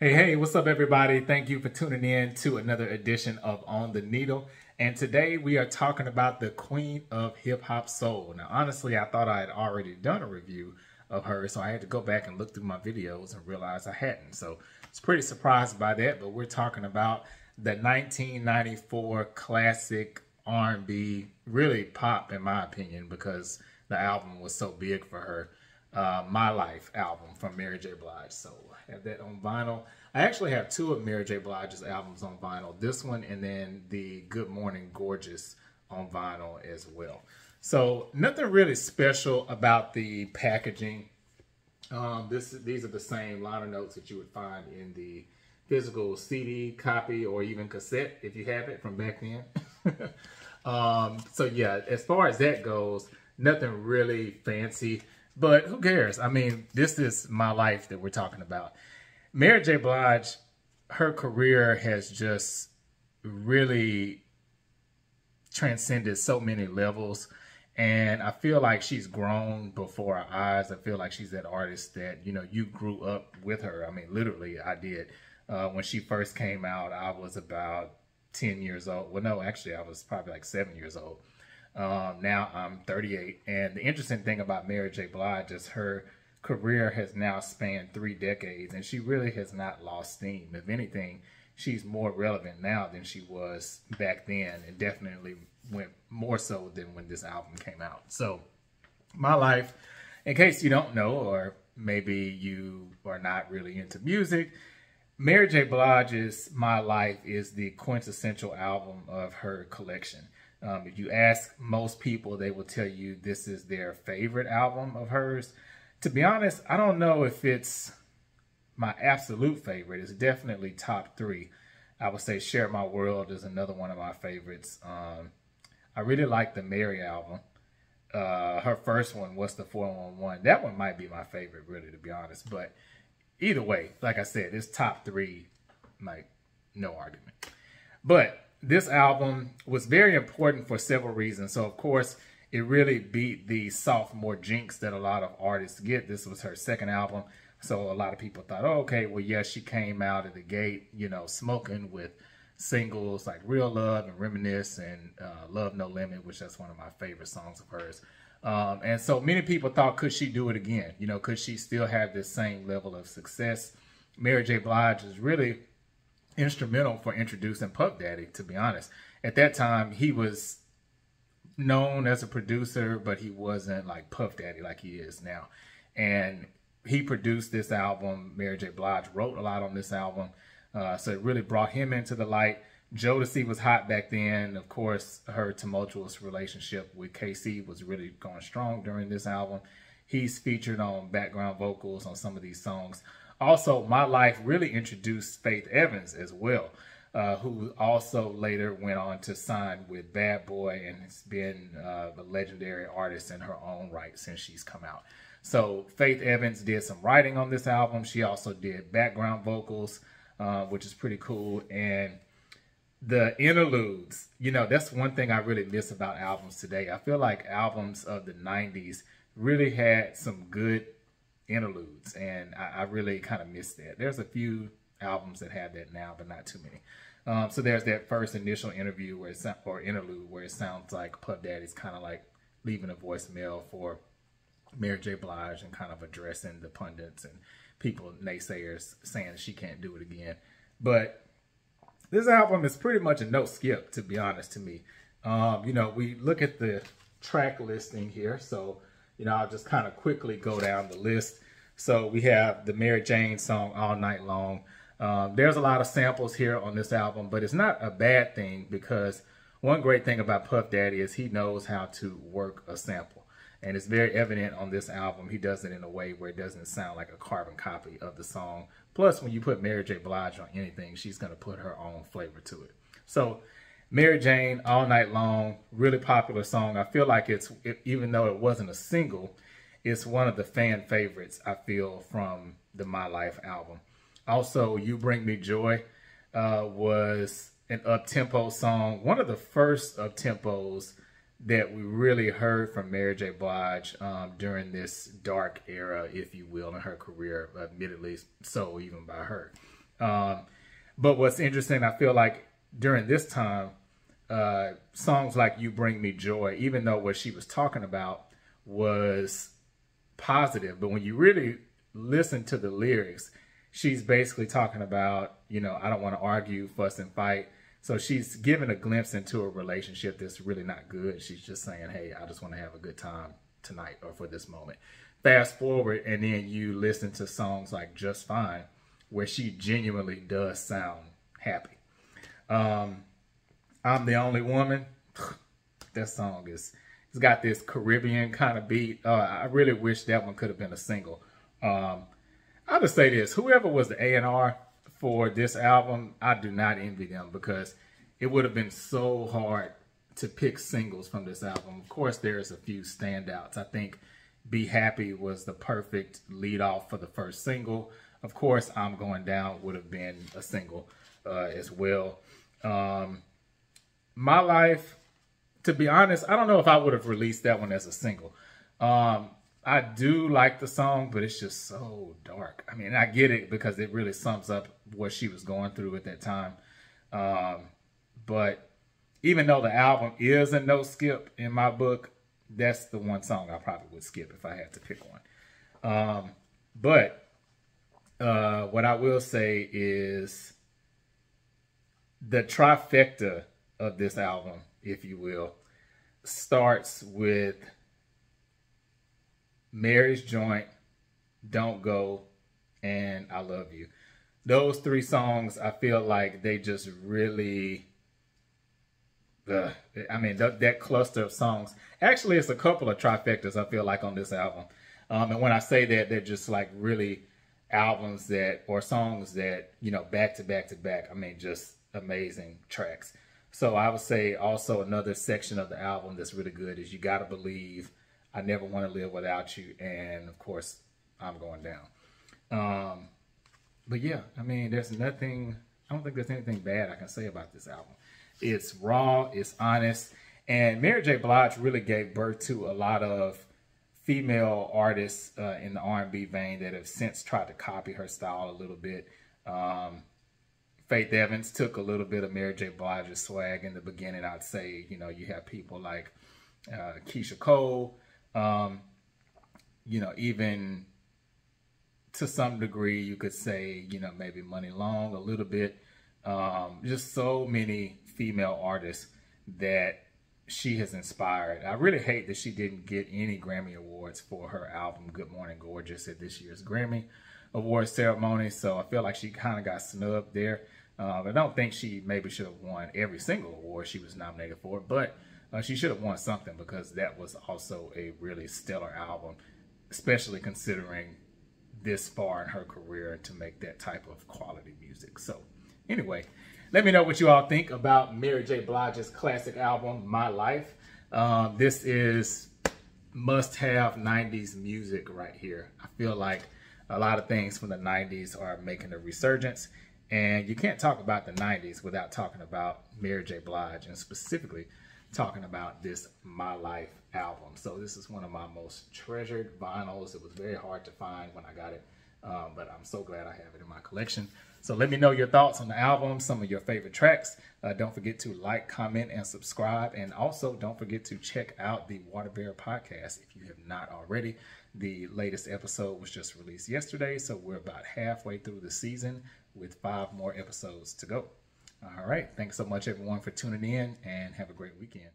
Hey, what's up, everybody? Thank you for tuning in to another edition of On the Needle. And today we are talking about the queen of hip hop soul. Now, honestly, I thought I had already done a review of her, so I had to go back and look through my videos and realize I hadn't. So I was pretty surprised by that, but we're talking about the 1994 classic R&B, really pop in my opinion, because the album was so big for her. My Life album from Mary J. Blige. So I have that on vinyl. I actually have two of Mary J. Blige's albums on vinyl. This one and then the Good Morning Gorgeous on vinyl as well. So nothing really special about the packaging. These are the same liner notes that you would find in the physical CD copy or even cassette if you have it from back then. So yeah, as far as that goes, nothing really fancy. But who cares? I mean, this is my life that we're talking about. Mary J. Blige, her career has just really transcended so many levels. And I feel like she's grown before our eyes. I feel like she's that artist that, you know, you grew up with her. I mean, literally, I did. When she first came out, I was about 10 years old. Well, no, actually, I was probably like 7 years old. Now I'm 38. And the interesting thing about Mary J. Blige is her career has now spanned 3 decades, and she really has not lost steam. If anything, she's more relevant now than she was back then, and definitely went more so than when this album came out. So My Life, in case you don't know, or maybe you are not really into music, Mary J. Blige's My Life is the quintessential album of her collection. If you ask most people, they will tell you this is their favorite album of hers. To be honest, I don't know if it's my absolute favorite. It's definitely top 3. I would say Share My World is another one of my favorites. I really like the Mary album. Her first one was the 411. That one might be my favorite, really, to be honest. But either way, like I said, it's top 3, like, no argument. But this album was very important for several reasons. So, of course, it really beat the sophomore jinx that a lot of artists get. This was her second album. So a lot of people thought, oh, okay, well, yes, she came out of the gate, you know, smoking with singles like Real Love and Reminisce and Love No Limit, which that's one of my favorite songs of hers. And so many people thought, could she do it again? You know, could she still have this same level of success? Mary J. Blige is really instrumental for introducing Puff Daddy, to be honest. At that time, he was known as a producer, but he wasn't like Puff Daddy like he is now. And he produced this album. Mary J. Blige wrote a lot on this album. So it really brought him into the light. Jodeci was hot back then. Of course, her tumultuous relationship with KC was really going strong during this album. He's featured on background vocals on some of these songs. Also, My Life really introduced Faith Evans as well, who also later went on to sign with Bad Boy and has been a legendary artist in her own right since she's come out. So Faith Evans did some writing on this album. She also did background vocals, which is pretty cool. And the interludes, you know, that's one thing I really miss about albums today. I feel like albums of the 90s really had some good interludes, and I really kind of miss that. There's a few albums that have that now, but not too many. So there's that first initial interview where interlude where it sounds like Puff Daddy's kind of like leaving a voicemail for Mary J. Blige and kind of addressing the pundits and people, naysayers, saying she can't do it again. But this album is pretty much a no skip, to be honest, to me. You know, we look at the track listing here, so you know, I'll just kind of quickly go down the list. So we have the Mary Jane song, All Night Long. There's a lot of samples here on this album, but it's not a bad thing because one great thing about Puff Daddy is he knows how to work a sample. And it's very evident on this album. He does it in a way where it doesn't sound like a carbon copy of the song. Plus, when you put Mary J. Blige on anything, she's going to put her own flavor to it. So Mary Jane, All Night Long, really popular song. I feel like even though it wasn't a single, it's one of the fan favorites, I feel, from the My Life album. Also, You Bring Me Joy was an up-tempo song. One of the first up-tempos that we really heard from Mary J. Blige during this dark era, if you will, in her career, admittedly so even by her. But what's interesting, I feel like during this time, songs like You Bring Me Joy, even though what she was talking about was positive, but when you really listen to the lyrics, she's basically talking about, you know, I don't want to argue, fuss, and fight. So she's giving a glimpse into a relationship that's really not good. She's just saying, hey, I just want to have a good time tonight or for this moment. Fast forward, and then you listen to songs like Just Fine, where she genuinely does sound happy. I'm the Only Woman. That song it's got this Caribbean kind of beat. I really wish that one could have been a single. I'll just say this, whoever was the A&R for this album, I do not envy them, because it would have been so hard to pick singles from this album. Of course, there's a few standouts. I think Be Happy was the perfect lead off for the first single. Of course, I'm Going Down would have been a single as well. My Life, to be honest, I don't know if I would have released that one as a single. I do like the song, but it's just so dark. I mean, I get it because it really sums up what she was going through at that time. But even though the album is a no skip in my book, that's the one song I probably would skip if I had to pick one. But what I will say is the trifecta of this album, if you will, starts with Mary's Joint, Don't Go, and I Love You. Those three songs, I feel like they just really, that cluster of songs. Actually, it's a couple of trifectas, I feel like, on this album. And when I say that, they're just like really albums that, or songs that, you know, back to back to back. I mean, just amazing tracks. So I would say also another section of the album that's really good is You Gotta Believe, I Never Want to Live Without You, and of course, I'm Going Down. But yeah, I mean, there's nothing, I don't think there's anything bad I can say about this album. It's raw, it's honest, and Mary J. Blige really gave birth to a lot of female artists in the R&B vein that have since tried to copy her style a little bit. Faith Evans took a little bit of Mary J. Blige's swag in the beginning. I'd say, you know, you have people like Keisha Cole, you know, even to some degree, you could say, you know, maybe Money Long a little bit. Just so many female artists that she has inspired. I really hate that she didn't get any Grammy Awards for her album Good Morning Gorgeous at this year's Grammy Awards ceremony. So I feel like she kind of got snubbed there. I don't think she maybe should have won every single award she was nominated for, but she should have won something, because that was also a really stellar album, especially considering this far in her career to make that type of quality music. So anyway, let me know what you all think about Mary J. Blige's classic album, My Life. This is must-have 90s music right here. I feel like a lot of things from the 90s are making a resurgence, and you can't talk about the 90s without talking about Mary J. Blige, and specifically talking about this My Life album. So this is one of my most treasured vinyls. It was very hard to find when I got it, but I'm so glad I have it in my collection. So let me know your thoughts on the album, some of your favorite tracks. Don't forget to like, comment, and subscribe. And also don't forget to check out the Water Bear podcast if you have not already. The latest episode was just released yesterday, so we're about halfway through the season with 5 more episodes to go. All right. Thanks so much, everyone, for tuning in, and have a great weekend.